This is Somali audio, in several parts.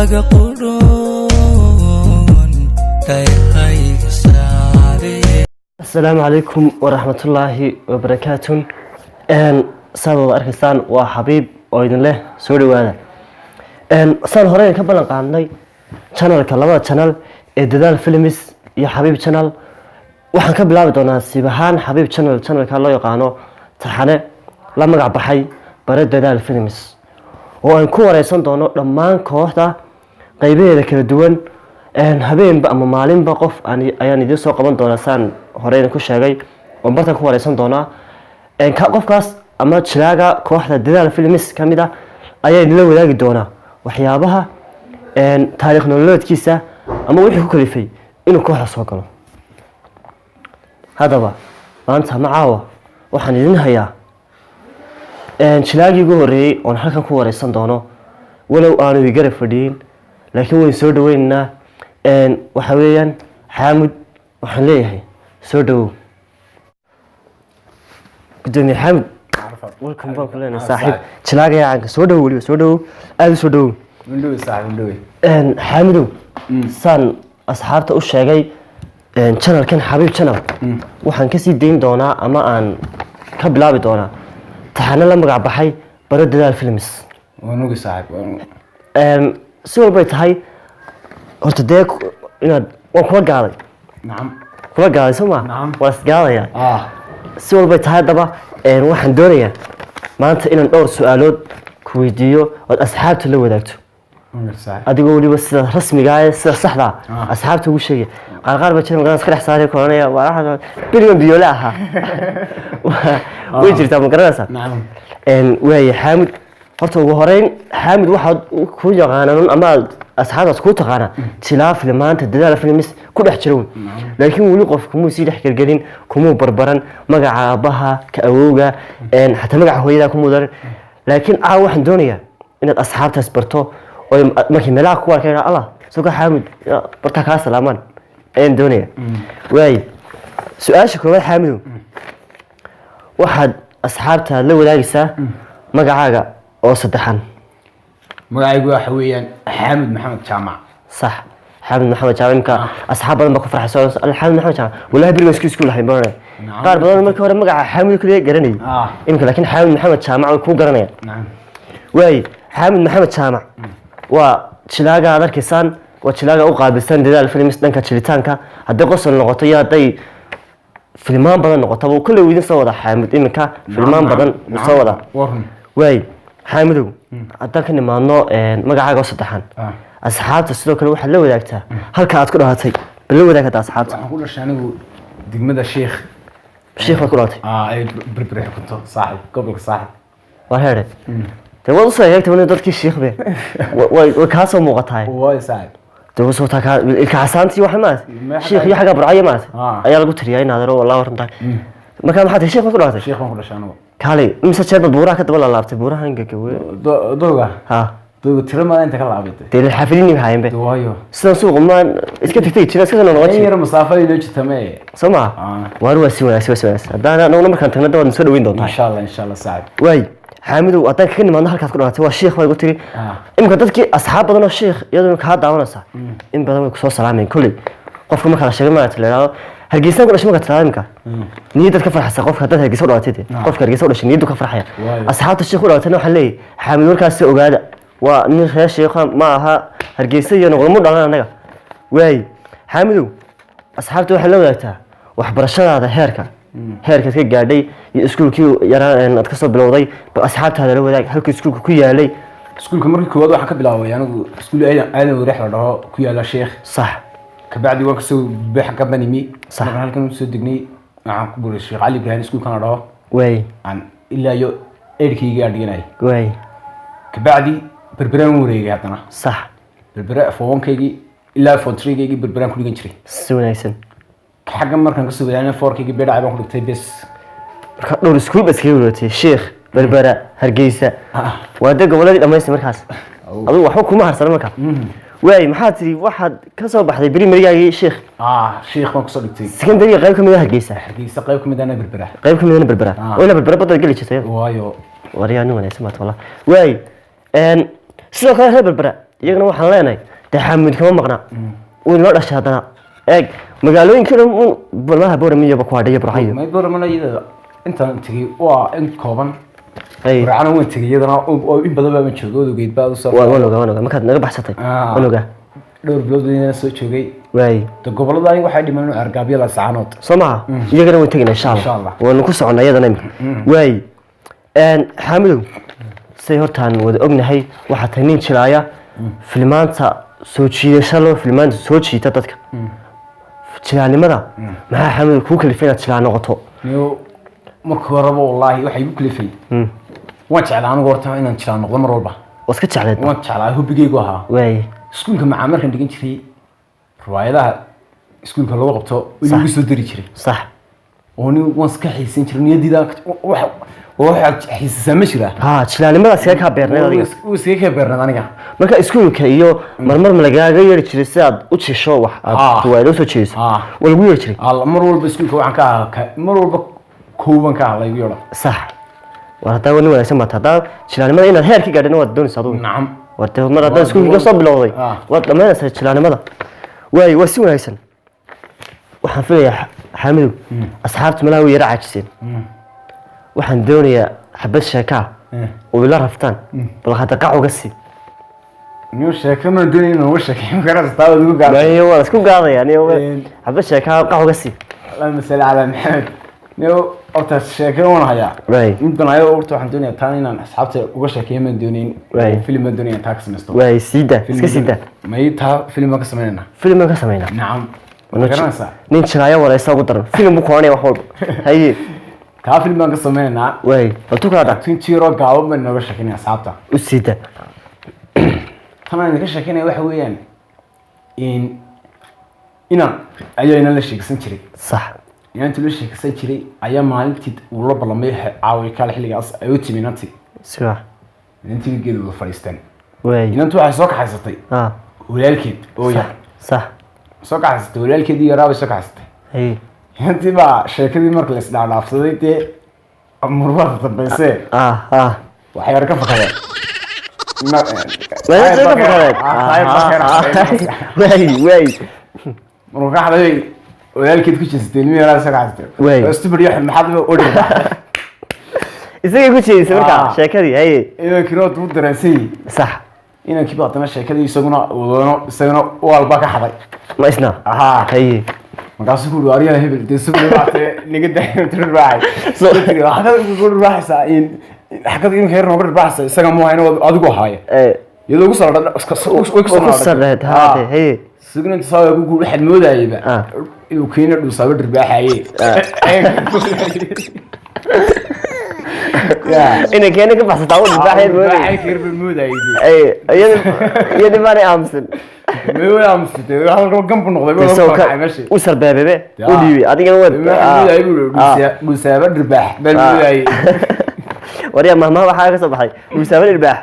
kaga qudhun dayahayga saare. Assalaamu calaykum waraxmatullaahi wabarakaatuh. saad wada arkaysaan waa Xabiib oo idin leh soo dhawaada. saan hore ka ballan qaadnay channelka labada channel ee Dadaal Films iyo Hapip Channel waxaan ka bilaabi doonaa sibahaan Hapip Channel channelka loo yaqaano taxane la magac baxay Bare Dadaal Films oo aan ku wareysan doono dhammaan kooxda qaybaheeda kala duwan habeenba ama maalinba qof ayaan idin soo qaban doonaa saan hore ku sheegay oo bartan ku wareysan doonaa qofkaas ama jilaaga kooxda Dadaal Films kamida ayaa idin la wadaagi doonaa waxyaabaha taariikh nololeedkiisa ama wixii ku kalifay inuu kooxda soo galo. hadaba maanta macaawa waxaan idin hayaa jilaagii ugu horeeyay oo halkan ku wareysan doono walow aanu igara fadhiin laakiin way soo dhaweynaa waxa weeyaan Hamud waxaan leeyahay soo dhawow gudoomiye Hamud welcome back lana saaxiib jilaaga yaanka soo dhawow waliba soo dhawow aad soo dhawow windhow saaxiib windhow Hamud san asxaabta u sheegay channelkan Hapip Channel waxaan ka sii deyn doonaa ama aan ka bilaabi doonaa taxana la magac baxay Bare Dadaal Films wanuga saaxiib si walba tahay horta dee inaad waan kula gaaday nacam kula gaaday soo ma waa isgaadaya si walba tahay daba waxaan doonayaa maanta inaan dhowr su'aalood ku weydiiyo oo asxaabta la wadaagto adigoo waliba sida rasmiga ah sida saxda asxaabta ugu sheegay qaar ba jira magaalada iska dhex saaray koonaya waa billion biyola aha way jirtaa magaalada nacam way Hamud horta ugu horeyn Hamud waxa ku yaqaanaan ama asxaabtaas ku taqaana tilaa filmaanta Dadaal Films ku dhex jiro laakiin wali qofku muu sii dhex galgelin kuma barbaran magaca aabaha ka awowga xataa magaca hooyada ku mudan laakiin waxaan doonayaa inaad asxaabtaas barto oo markii meelaha ku arkay Allah soo ka Hamud barta ka salaaman aan doonaya way su'aasha koowaad Hamud waxaad asxaabta la wadaagaysaa magacaaga oo saddexan magacaygu waxa weeyaan Hamud Maxamed Jaamac صح حامد محمد جامع أصحاب بدن بكون فرح سوى الحامد محمد جامع ولا هبي المسكين سكول الحين برا قال بدن ما كان مقع حامد كله قرني يمكن لكن حامد محمد جامع ويكون قرني نعم واي حامد محمد جامع وشلاقة هذا الكيسان وشلاقة أوقات بستان Dadaal Films دنك شليتانكا هذا قصة النقطية هذا فيلمان بدن نقطة وكل ويدين صودا حامد إنك فيلمان بدن صودا واي حامدو هذا كان ما إنه مقع قصة دحان asxaabta sidoo kale waxa la wadaagtaa halka aad ku dhahatay bal wadaagta asxaabta waxaan ku dhashay anigu degmada Sheekh ku dhahatay ay Barbera kunto saaxiib gobolka saaxiib waa heere wada soo eegtay in dadkii Sheekh be way ka soo muuqatay way saaxiib soo taaka ilka xasaantii waxa ma Sheekh iyo xaga burcay ma ayaa lagu tiriyay inaadaro wallahi warantaa marka maxaad Sheekh ku dhahatay Sheekh ku dhashay anigu kale imsa jeed buuraha ka daba la laabtay buuraha ingagawe dooga دو ترى ما أنت كلا عبيد. ترى الحفلين بهايم به. وايو. سوق ما إسكت في ترى سكت أنا نواتي. غير مسافة اللي جت تمام. سمع. وارو سوى. ده أنا نمر كان تنادى نسوي وين دون. إن شاء الله سعد. واي حامد وأتاك كن ما نهار كاتكون هو الشيخ ما يقول لي. إم كنت تذكر أصحاب بدنا الشيخ يدون كهاد دعونا صح. إم بدنا يكسر سلامين كله. قف ما كان الشيخ ما يتلا. هرجيسنا كل شيء ما كترى إمك. نيد تكفر حسا قف كتر هرجيس ولا تدي. قف هرجيس ولا شيء نيد كفر حياة. أصحاب الشيخ ولا تنو حلي حامد وركاس وقاعد. ونير يا شيخ معها هرجيسة ينقل مود على نجا واي حامدو أصحابته حلو ذاته وحبر الشارع هذا هيركا كي قاعدي يسكول كيو يرى إن أتكسر بالوضي بأصحابته هذا لو ذاك هل كيسكول كويا علي سكول كمرة كواد وحكي بلاوي يعني سكول أنا ورحلة ده كويا على شيخ صح كبعد وقت سو بحكي بني مي صح هل كانوا صدقني مع كبر الشيخ علي بهاني سكول كان ده واي عن إلا يو إيركي قاعد يناي واي كبعدي بربران وريجي هاتنا صح بربران فوون كيجي إلا فوتري كيجي بربران كل جنشري سونايسن حاجة مرة كان قصة يعني فور كيجي بيرد عيبان كل بس نور سكول بس كيولوتي شيخ بربرا هرجيسة وهذا قولي لما يسمع كاس أبو وحكم ما هرسل مكان واي محاتري واحد كسب بحد بري مريا شيخ شيخ ما قصة كتير سكندري قريبكم من هرجيسة قريبكم من أنا بربرا قريبكم من بربرا ولا بربرا بدل قلي شيء وايو وريانو أنا سمعت والله واي sidoo kale reer Barbera iyagana waxaan leenahay dee Hamud kama maqna way noo dhashay haddana eeg magaalooyinka dhan balmaha Booramiya ku hadhay Ibrahim ما يبرر من أيده أنت تجي وأنت كوبان ay رعنا وين تجي يدنا وإن بدل ما نشوفه وجيت بعد الصف wanoga ma kad naga baxsatay wanoga دور بلودنا سوي شوي way تقبل ضاي واحد من أرقابي لا سعنات سمع iyagana way tagayna insha Allah waan ku soconaa iyadana way Hamud say hortaan wada ognahay waxa taniin jilaaya filmaanta soo jiidasho loo filmaanta soo jiita dadka jilaanimada maxaa Hamud ku kalifay jilaan noqoto نيو مكورب والله وحي بكلفي وانت على أنا قرطة إن شاء الله نقدر مربع waska jecleed وانت على هو بيجي جوها way سكون كم عمر كان دقين شري رواية ده سكون كله وقته ويجي سودري شري صح وني وانس كحيسين شري نيدي ده واحد حيس سمشرة ha jilaanimada iska ka beernay adiga وسيك برنا أنا marka iskuulka iyo marmar malagaaga yiri jiray si aad u cisho wax aad tuwaalo soo jeeso walgu yiri jiray الله مرور بسكون كوعن كا مرور بكوبان كا الله يقول صح warta wani wanaagsan ma tadaa jilaanimada inaad heer ka gaadhina waad doonaysaa adigu نعم warta mar haddaan iskuulka soo bilowday waad dhammaynaysaa jilaanimada way waa si wanaagsan waxaan filayaa Hamud asxaabta malaha way yara caajiseen waxaan doonayaa xabad sheeka oo ila raftaan bal hadda qacuga si نيو شيك ما دني إنه وش شيك مكرر استوى ذوق قال way waa isku gaadayaan iyo xabad sheeka qacuga si اللهم صل على محمد نيو أوت الشيك وانا هيا way يمكن هيا أوت واحد دنيا تاني أنا أصحابتي وش شيك من دونين فيلم من دنيا تاكس مستوى way sida iska sida ما يتها فيلم ما كسمينا film ka sameeyna نعم مكرر nin jiraaya wareysa ugu daran film ku qoranay wax walba haye كا فيلم ما كسمينا way baltu kala dhac تنشيرو قاوم من وش شيكين أصحابته u sida طبعا إذا شيكين واحد ويان إن أيوة إن الشيك سنشري صح يعني أنت ليش سنشري أيام ما عرفت والله بالله ما يعاوي كله حلقة أص أيوتي من أنتي siwa أنت بيجي الفلسطين way إن أنتوا عايزوك حسيتي ولا الكيد أويا صح سوق حسيتي ولا الكيد يرى سوق حسيتي haye أنت بقى شركة دي مركز لا نفسيتي مرات تبصي وحيرك فكرة ما way مرة واحدة ولا الكيد كويس ستين مية لا سوق حسيتي استبري يحن محد أودي isaga ku jeedisay marka sheekadii haye إذا كنا تود دراسي صح إن كبار تمشي كذا يسوونه وذونه والباقي حضي ma isna haye markaasuu ku yiri ariyaha hebel deesugu raacay niga dahay Dhirbaax soo tiri waxa ku raaxaysa in xaqad in heer noqon Dhirbaax isaga ma hayno adigu haaya iyadoo ugu soo iska soo sareed haade haye sugna inta soo ugu waxad moodayba inuu keeno Dhuusaaba Dhirbaax haye ina keena ka baxsata oo Dhirbaax ay kirbi moodaydi iyada ma ay amsan ما يوم ستة هذا كم بنقضي ولا كم ماشي وسر بابه وديوي adiga wad Dhuusaaba Dhirbaax bal wariya ma waxa ka soo baxay Dhuusaaba Dhirbaax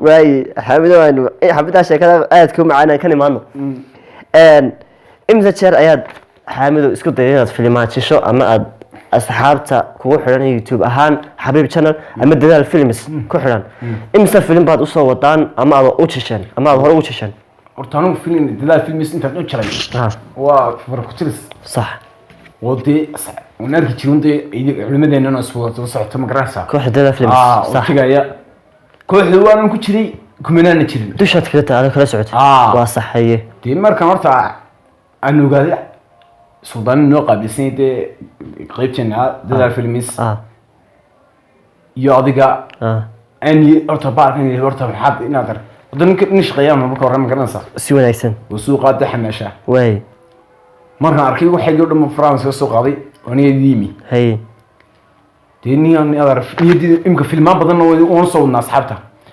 way Hamud waanu xabada sheekada aad ku macaan kan imaano imza jeer ayaad Hamud isku dayay inaad filmaantisho ama aad asxaabta kugu xiran YouTube ahaan Hapip Channel ama dadaal films ku xiran imza film baad u soo wadaan ama aad u jishan ama aad hore u jishan hortaanu film dadaal films inta u jiray waa farqutiris صح ودي ونرجع تشوندي علمنا أنا أسبوع صعدت مقرصة كوح دادال فيلم صح كجاية كوح دوان كشري كمنا نشري دوش هتكلت على كل سعود واصح هي دي مرة مرتا أنو قال سودان نوقع بسنة قيبتنا دادال فيلميس يعطيك أني أرتباط إني أرتبط حد نادر ودن نش قيام بكرة مقرصة سوى نايسن وسوقات دحمشة واي مرة أركي واحد يقول من فرنسا السوق هذه وني ديمي هي ديني أنا أعرف يدي يمكن في الماء بدنا ونصو الناس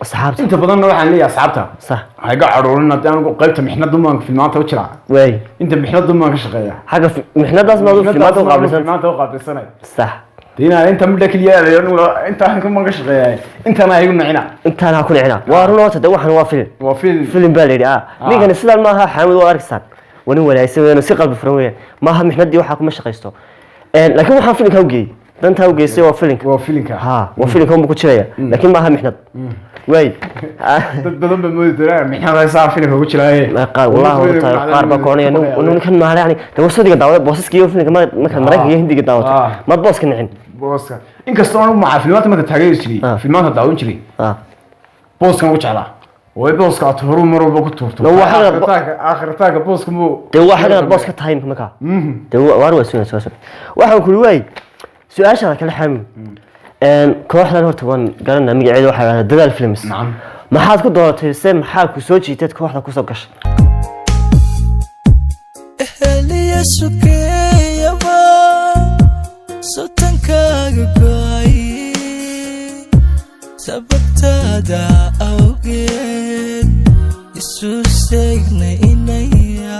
أصحابته أنت بدنا نروح عن لي أصحابته صح هاي قاعدوا لنا تانو قلت محنا ضمن في الماء توشرع واي أنت محنا ضمن كشغية حاجة محنا لازم نضيف في الماء توقع في الماء توقع بالسنة صح دينا أنت مدك اليا أنت هنكون ما كشغية أنت أنا هيقول معنا أنت أنا هكون عنا وارنا تدوح نوافل فيلم بالي مين كان السلام ما حامد واركسان وني ولا يسوي نسيق بفروية ما هم محمد يوحكم مش قيسته لكن ما حافلك هوجي ده أنت هوجي سوى فيلك وفيلك وفيلك هم بكتير لكن ما هم محمد واي بدون بمود ترى محنا صار فينا فوق شلاي والله قاربة كوني إنه كان ما يعني توصل دي قدامه بوسس كيو فينا ما كان مريك يهندي قدامه ما تبوس كنا عين بوس إن كستون مع فيلمات ما تتحقق شيء فيلمات هتداون شيء بوس كان وجه ويبوس كاتورو مرو بكتورتو لو واحد آخر تاج بوس كمو تو واحد بوس كتاين مكان تو وارو سوين واحد كل واي سؤال شغله كل حم كوحنا هرتوان قالنا مقعد واحد دلال فيلمس نعم ما حد كنت دورتي سم حاك وسوتشي تت كوحنا كوسوقش هلي سكي يابا صوتك قاي سببت دا اوجد يسوس سجن إنيا